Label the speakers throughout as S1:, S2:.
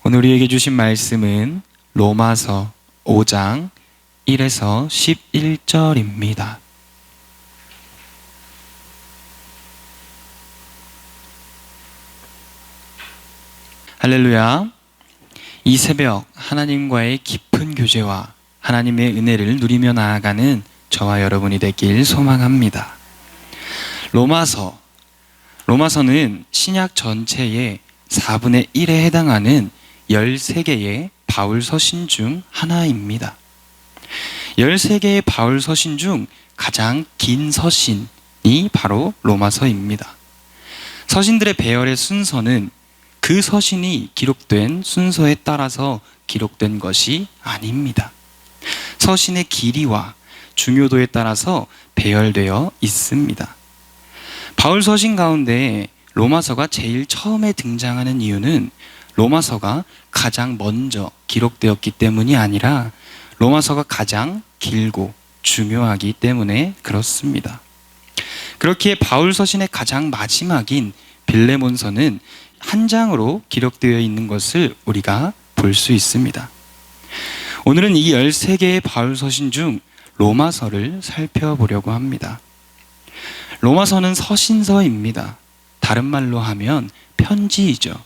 S1: 오늘 우리에게 주신 말씀은 로마서 5장 1에서 11절입니다. 할렐루야. 이 새벽 하나님과의 깊은 교제와 하나님의 은혜를 누리며 나아가는 저와 여러분이 되길 소망합니다. 로마서는 신약 전체의 4분의 1에 해당하는 13개의 바울 서신 중 하나입니다. 13개의 바울 서신 중 가장 긴 서신이 바로 로마서입니다. 서신들의 배열의 순서는 그 서신이 기록된 순서에 따라서 기록된 것이 아닙니다. 서신의 길이와 중요도에 따라서 배열되어 있습니다. 바울 서신 가운데 로마서가 제일 처음에 등장하는 이유는 로마서가 가장 먼저 기록되었기 때문이 아니라 로마서가 가장 길고 중요하기 때문에 그렇습니다. 그렇기에 바울 서신의 가장 마지막인 빌레몬서는 한 장으로 기록되어 있는 것을 우리가 볼 수 있습니다. 오늘은 이 13개의 바울 서신 중 로마서를 살펴보려고 합니다. 로마서는 서신서입니다. 다른 말로 하면 편지이죠.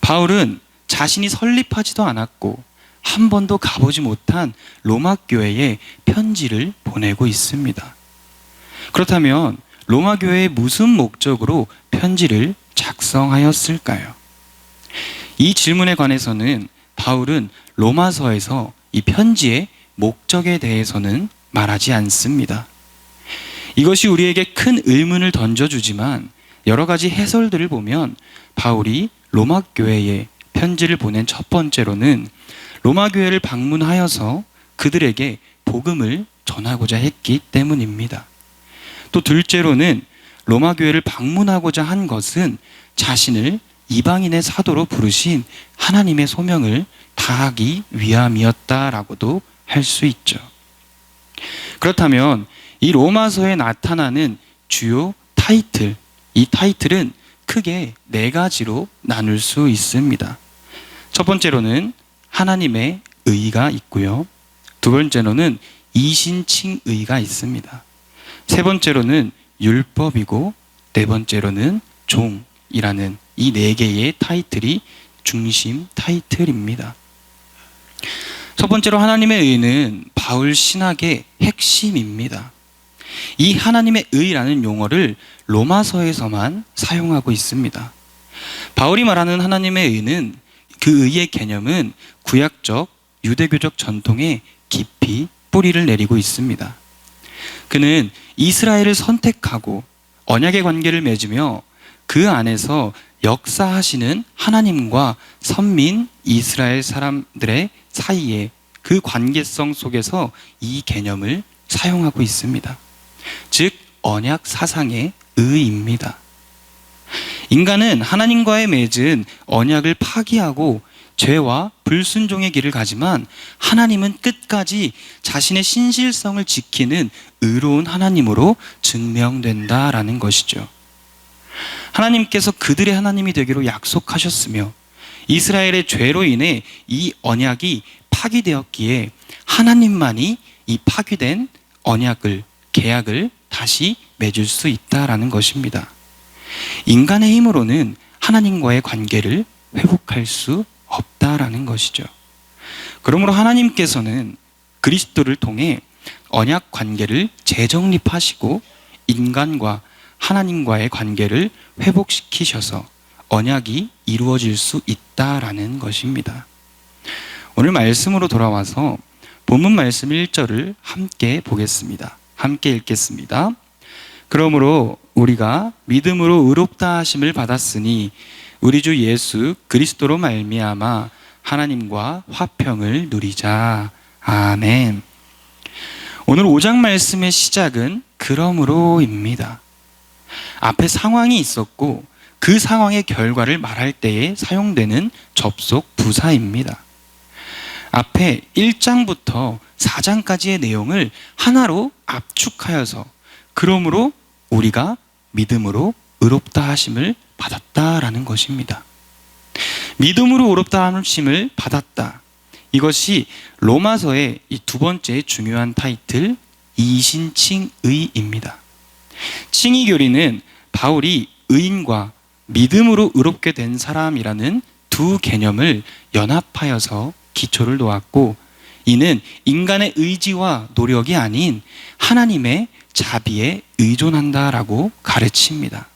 S1: 바울은 자신이 설립하지도 않았고 한 번도 가보지 못한 로마 교회에 편지를 보내고 있습니다. 그렇다면 로마 교회에 무슨 목적으로 편지를 작성하였을까요? 이 질문에 관해서는 바울은 로마서에서 이 편지의 목적에 대해서는 말하지 않습니다. 이것이 우리에게 큰 의문을 던져주지만 여러 가지 해설들을 보면 바울이 로마 교회에 편지를 보낸 첫 번째로는 로마 교회를 방문하여서 그들에게 복음을 전하고자 했기 때문입니다. 또 둘째로는 로마 교회를 방문하고자 한 것은 자신을 이방인의 사도로 부르신 하나님의 소명을 다하기 위함이었다라고도 할 수 있죠. 그렇다면 이 로마서에 나타나는 주요 타이틀, 이 타이틀은 크게 4가지로 나눌 수 있습니다. 첫 번째로는 하나님의 의가 있고요. 두 번째로는 이신칭의가 있습니다. 세 번째로는 율법이고 네 번째로는 종이라는 이 4개의 타이틀이 중심 타이틀입니다. 첫 번째로 하나님의 의는 바울 신학의 핵심입니다. 이 하나님의 의라는 용어를 로마서에서만 사용하고 있습니다. 바울이 말하는 하나님의 의는 그 의의 개념은 구약적 유대교적 전통에 깊이 뿌리를 내리고 있습니다. 그는 이스라엘을 선택하고 언약의 관계를 맺으며 그 안에서 역사하시는 하나님과 선민 이스라엘 사람들의 사이에 그 관계성 속에서 이 개념을 사용하고 있습니다. 즉 언약 사상의 의입니다. 인간은 하나님과의 맺은 언약을 파기하고 죄와 불순종의 길을 가지만 하나님은 끝까지 자신의 신실성을 지키는 의로운 하나님으로 증명된다라는 것이죠. 하나님께서 그들의 하나님이 되기로 약속하셨으며 이스라엘의 죄로 인해 이 언약이 파기되었기에 하나님만이 이 파기된 언약을, 계약을 다시 맺을 수 있다라는 것입니다. 인간의 힘으로는 하나님과의 관계를 회복할 수 없다라는 것이죠. 그러므로 하나님께서는 그리스도를 통해 언약 관계를 재정립하시고 인간과 하나님과의 관계를 회복시키셔서 언약이 이루어질 수 있다라는 것입니다. 오늘 말씀으로 돌아와서 본문 말씀 1절을 함께 보겠습니다. 함께 읽겠습니다. 그러므로 우리가 믿음으로 의롭다 하심을 받았으니 우리 주 예수 그리스도로 말미암아 하나님과 화평을 누리자. 아멘. 오늘 5장 말씀의 시작은 그러므로입니다. 앞에 상황이 있었고 그 상황의 결과를 말할 때에 사용되는 접속 부사입니다. 앞에 1장부터 4장까지의 내용을 하나로 압축하여서 그러므로 우리가 믿음으로 의롭다 하심을 받았다라는 것입니다. 믿음으로 의롭다 함심을 받았다. 이것이 로마서의 이 두 번째 중요한 타이틀, 이신칭의입니다. 칭의 교리는 바울이 의인과 믿음으로 의롭게 된 사람이라는 두 개념을 연합하여서 기초를 놓았고, 이는 인간의 의지와 노력이 아닌 하나님의 자비에 의존한다라고 가르칩니다.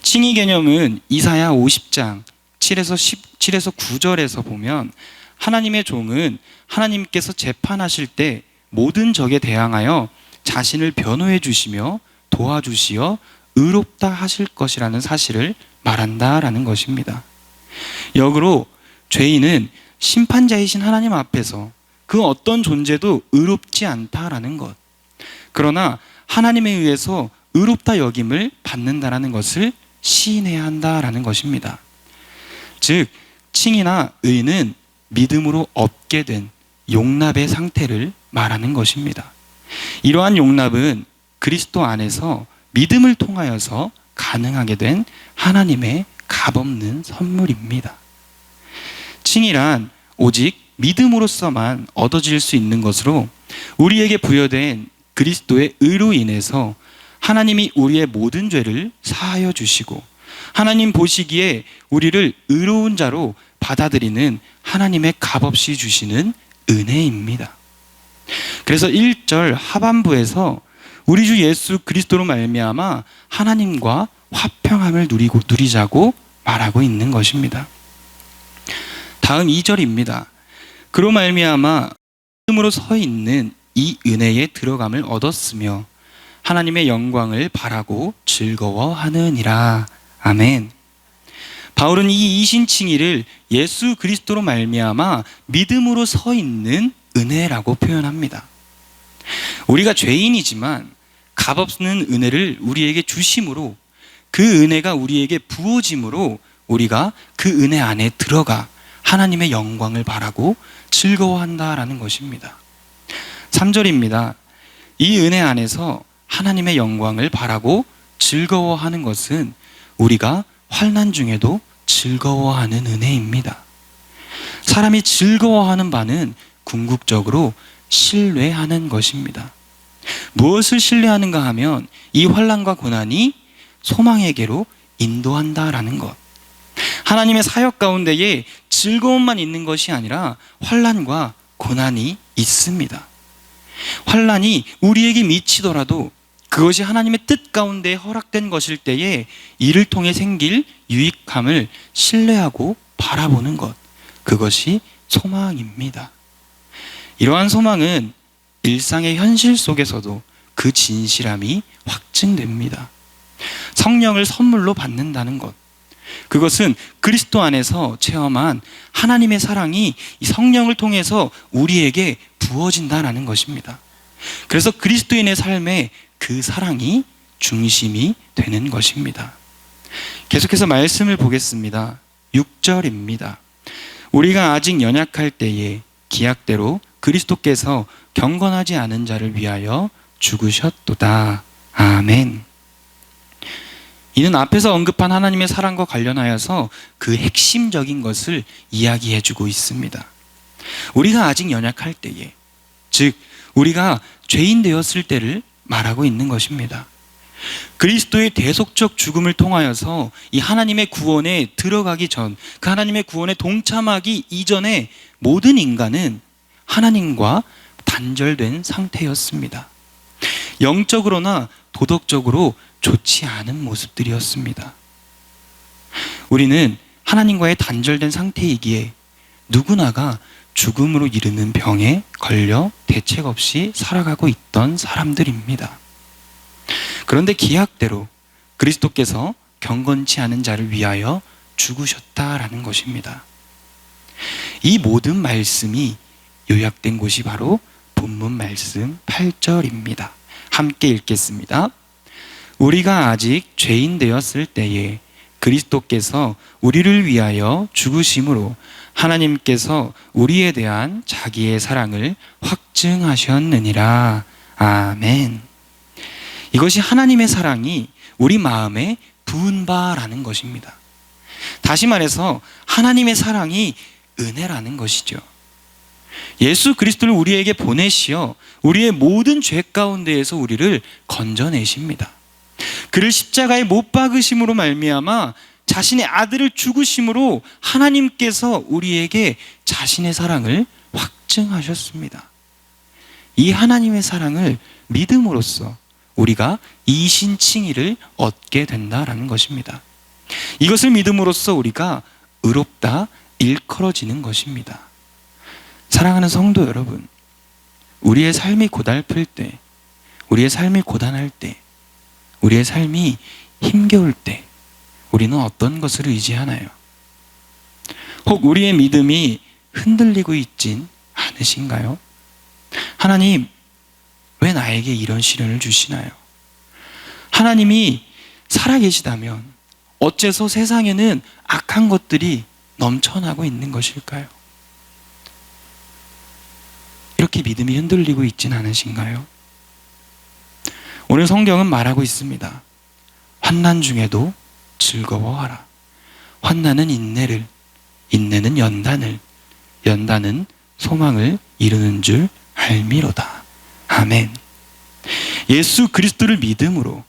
S1: 칭의 개념은 이사야 50장 7에서 9절에서 보면 하나님의 종은 하나님께서 재판하실 때 모든 적에 대항하여 자신을 변호해 주시며 도와주시어 의롭다 하실 것이라는 사실을 말한다라는 것입니다. 역으로 죄인은 심판자이신 하나님 앞에서 그 어떤 존재도 의롭지 않다라는 것, 그러나 하나님에 의해서 의롭다 여김을 받는다라는 것을 시인해야 한다라는 것입니다. 즉, 칭의나 의는 믿음으로 얻게 된 용납의 상태를 말하는 것입니다. 이러한 용납은 그리스도 안에서 믿음을 통하여서 가능하게 된 하나님의 값없는 선물입니다. 칭의란 오직 믿음으로서만 얻어질 수 있는 것으로 우리에게 부여된 그리스도의 의로 인해서 하나님이 우리의 모든 죄를 사하여 주시고 하나님 보시기에 우리를 의로운 자로 받아들이는 하나님의 값없이 주시는 은혜입니다. 그래서 1절 하반부에서 우리 주 예수 그리스도로 말미암아 하나님과 화평함을 누리자고 말하고 있는 것입니다. 다음 2절입니다. 그로 말미암아 믿음으로 서 있는 이 은혜에 들어감을 얻었으며 하나님의 영광을 바라고 즐거워하느니라. 아멘. 바울은 이 이신칭의를 예수 그리스도로 말미암아 믿음으로 서 있는 은혜라고 표현합니다. 우리가 죄인이지만 값없는 은혜를 우리에게 주심으로, 그 은혜가 우리에게 부어짐으로 우리가 그 은혜 안에 들어가 하나님의 영광을 바라고 즐거워한다라는 것입니다. 3절입니다. 이 은혜 안에서 하나님의 영광을 바라고 즐거워하는 것은 우리가 환난 중에도 즐거워하는 은혜입니다. 사람이 즐거워하는 바는 궁극적으로 신뢰하는 것입니다. 무엇을 신뢰하는가 하면 이 환난과 고난이 소망에게로 인도한다라는 것. 하나님의 사역 가운데에 즐거움만 있는 것이 아니라 환난과 고난이 있습니다. 환난이 우리에게 미치더라도 그것이 하나님의 뜻 가운데 허락된 것일 때에 이를 통해 생길 유익함을 신뢰하고 바라보는 것, 그것이 소망입니다. 이러한 소망은 일상의 현실 속에서도 그 진실함이 확증됩니다. 성령을 선물로 받는다는 것, 그것은 그리스도 안에서 체험한 하나님의 사랑이 이 성령을 통해서 우리에게 부어진다는 것입니다. 그래서 그리스도인의 삶에 그 사랑이 중심이 되는 것입니다. 계속해서 말씀을 보겠습니다. 6절입니다. 우리가 아직 연약할 때에 기약대로 그리스도께서 경건하지 않은 자를 위하여 죽으셨도다. 아멘. 이는 앞에서 언급한 하나님의 사랑과 관련하여서 그 핵심적인 것을 이야기해주고 있습니다. 우리가 아직 연약할 때에, 즉 우리가 죄인 되었을 때를 말하고 있는 것입니다. 그리스도의 대속적 죽음을 통하여서 이 하나님의 구원에 들어가기 전, 그 하나님의 구원에 동참하기 이전에 모든 인간은 하나님과 단절된 상태였습니다. 영적으로나 도덕적으로 좋지 않은 모습들이었습니다. 우리는 하나님과의 단절된 상태이기에 누구나가 죽음으로 이르는 병에 걸려 대책 없이 살아가고 있던 사람들입니다. 그런데 기약대로 그리스도께서 경건치 않은 자를 위하여 죽으셨다라는 것입니다. 이 모든 말씀이 요약된 곳이 바로 본문 말씀 8절입니다. 함께 읽겠습니다. 우리가 아직 죄인 되었을 때에 그리스도께서 우리를 위하여 죽으심으로 하나님께서 우리에 대한 자기의 사랑을 확증하셨느니라. 아멘. 이것이 하나님의 사랑이 우리 마음에 부은 바라는 것입니다. 다시 말해서 하나님의 사랑이 은혜라는 것이죠. 예수 그리스도를 우리에게 보내시어 우리의 모든 죄 가운데에서 우리를 건져내십니다. 그를 십자가에 못 박으심으로 말미암아 자신의 아들을 죽으심으로 하나님께서 우리에게 자신의 사랑을 확증하셨습니다. 이 하나님의 사랑을 믿음으로써 우리가 이신칭의를 얻게 된다라는 것입니다. 이것을 믿음으로써 우리가 의롭다 일컬어지는 것입니다. 사랑하는 성도 여러분, 우리의 삶이 고달플 때, 우리의 삶이 고단할 때, 우리의 삶이 힘겨울 때 우리는 어떤 것을 의지하나요? 혹 우리의 믿음이 흔들리고 있진 않으신가요? 하나님, 왜 나에게 이런 시련을 주시나요? 하나님이 살아계시다면 어째서 세상에는 악한 것들이 넘쳐나고 있는 것일까요? 이렇게 믿음이 흔들리고 있진 않으신가요? 오늘 성경은 말하고 있습니다. 환난 중에도 즐거워하라. 환난은 인내를, 인내는 연단을, 연단은 소망을 이루는 줄 알미로다. 아멘. 예수 그리스도를 믿음으로,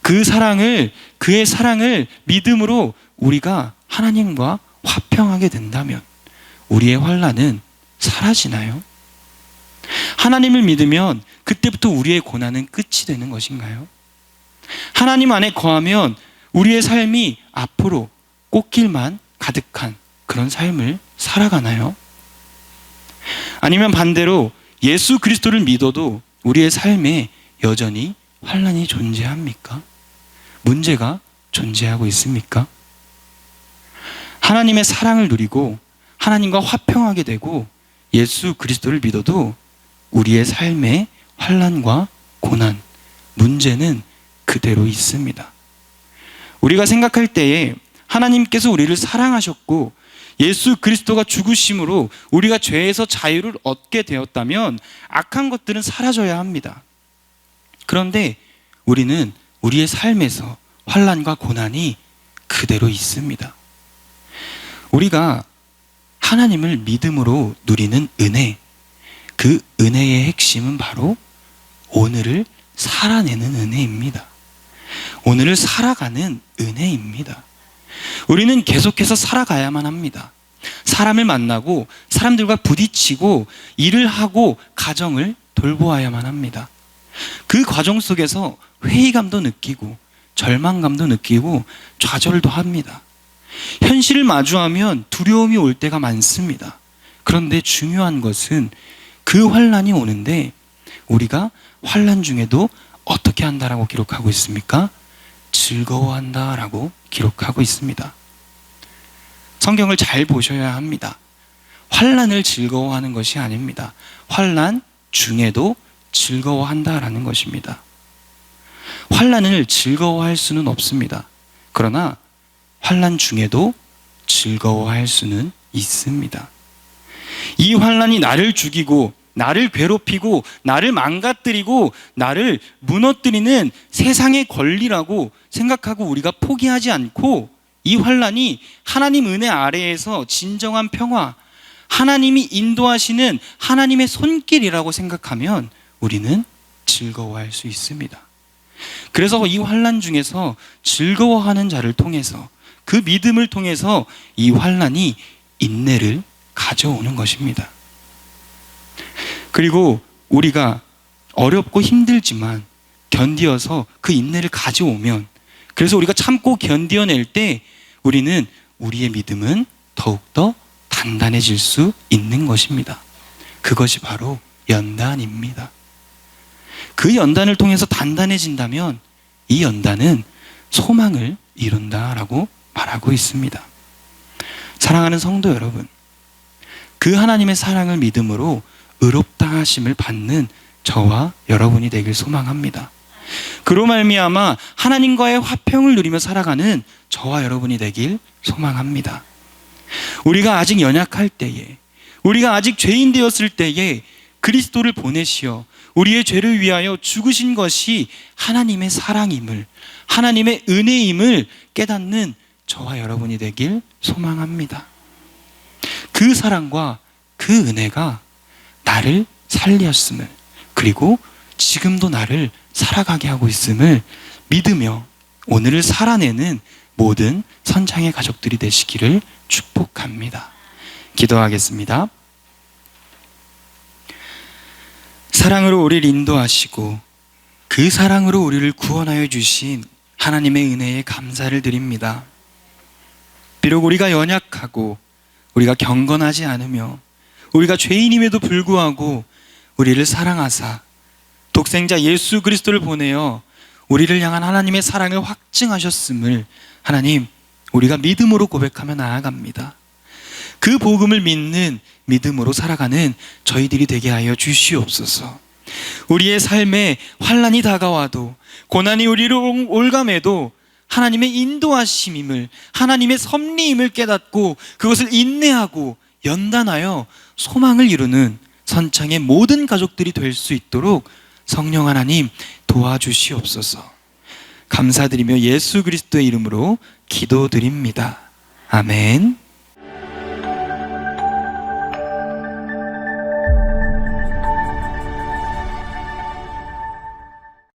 S1: 그의 사랑을 믿음으로 우리가 하나님과 화평하게 된다면 우리의 환난은 사라지나요? 하나님을 믿으면 그때부터 우리의 고난은 끝이 되는 것인가요? 하나님 안에 거하면 우리의 삶이 앞으로 꽃길만 가득한 그런 삶을 살아가나요? 아니면 반대로 예수 그리스도를 믿어도 우리의 삶에 여전히 환난이 존재합니까? 문제가 존재하고 있습니까? 하나님의 사랑을 누리고 하나님과 화평하게 되고 예수 그리스도를 믿어도 우리의 삶에 환난과 고난, 문제는 그대로 있습니다. 우리가 생각할 때에 하나님께서 우리를 사랑하셨고 예수 그리스도가 죽으심으로 우리가 죄에서 자유를 얻게 되었다면 악한 것들은 사라져야 합니다. 그런데 우리는 우리의 삶에서 환난과 고난이 그대로 있습니다. 우리가 하나님을 믿음으로 누리는 은혜, 그 은혜의 핵심은 바로 오늘을 살아내는 은혜입니다. 오늘을 살아가는 은혜입니다. 우리는 계속해서 살아가야만 합니다. 사람을 만나고 사람들과 부딪히고 일을 하고 가정을 돌보아야만 합니다. 그 과정 속에서 회의감도 느끼고 절망감도 느끼고 좌절도 합니다. 현실을 마주하면 두려움이 올 때가 많습니다. 그런데 중요한 것은 그 환난이 오는데 우리가 환난 중에도 어떻게 한다라고 기록하고 있습니까? 즐거워한다라고 기록하고 있습니다. 성경을 잘 보셔야 합니다. 환난을 즐거워하는 것이 아닙니다. 환난 중에도 즐거워한다라는 것입니다. 환난을 즐거워할 수는 없습니다. 그러나 환난 중에도 즐거워할 수는 있습니다. 이 환난이 나를 죽이고 나를 괴롭히고 나를 망가뜨리고 나를 무너뜨리는 세상의 권리라고 생각하고 우리가 포기하지 않고 이 환난이 하나님 은혜 아래에서 진정한 평화, 하나님이 인도하시는 하나님의 손길이라고 생각하면 우리는 즐거워할 수 있습니다. 그래서 이 환난 중에서 즐거워하는 자를 통해서 그 믿음을 통해서 이 환난이 인내를 가져오는 것입니다. 그리고 우리가 어렵고 힘들지만 견디어서 그 인내를 가져오면, 그래서 우리가 참고 견디어낼 때 우리는 우리의 믿음은 더욱더 단단해질 수 있는 것입니다. 그것이 바로 연단입니다. 그 연단을 통해서 단단해진다면 이 연단은 소망을 이룬다라고 말하고 있습니다. 사랑하는 성도 여러분, 그 하나님의 사랑을 믿음으로 의롭다 하심을 받는 저와 여러분이 되길 소망합니다. 그로 말미암아 하나님과의 화평을 누리며 살아가는 저와 여러분이 되길 소망합니다. 우리가 아직 연약할 때에, 우리가 아직 죄인 되었을 때에 그리스도를 보내시어 우리의 죄를 위하여 죽으신 것이 하나님의 사랑임을, 하나님의 은혜임을 깨닫는 저와 여러분이 되길 소망합니다. 그 사랑과 그 은혜가 나를 살리었음을, 그리고 지금도 나를 살아가게 하고 있음을 믿으며 오늘을 살아내는 모든 선창의 가족들이 되시기를 축복합니다. 기도하겠습니다. 사랑으로 우리를 인도하시고 그 사랑으로 우리를 구원하여 주신 하나님의 은혜에 감사를 드립니다. 비록 우리가 연약하고 우리가 경건하지 않으며 우리가 죄인임에도 불구하고 우리를 사랑하사 독생자 예수 그리스도를 보내어 우리를 향한 하나님의 사랑을 확증하셨음을 하나님, 우리가 믿음으로 고백하며 나아갑니다. 그 복음을 믿는 믿음으로 살아가는 저희들이 되게 하여 주시옵소서. 우리의 삶에 환난이 다가와도, 고난이 우리를 올감해도 하나님의 인도하심임을, 하나님의 섭리임을 깨닫고 그것을 인내하고 연단하여 소망을 이루는 선창의 모든 가족들이 될 수 있도록 성령 하나님 도와주시옵소서. 감사드리며 예수 그리스도의 이름으로 기도드립니다. 아멘.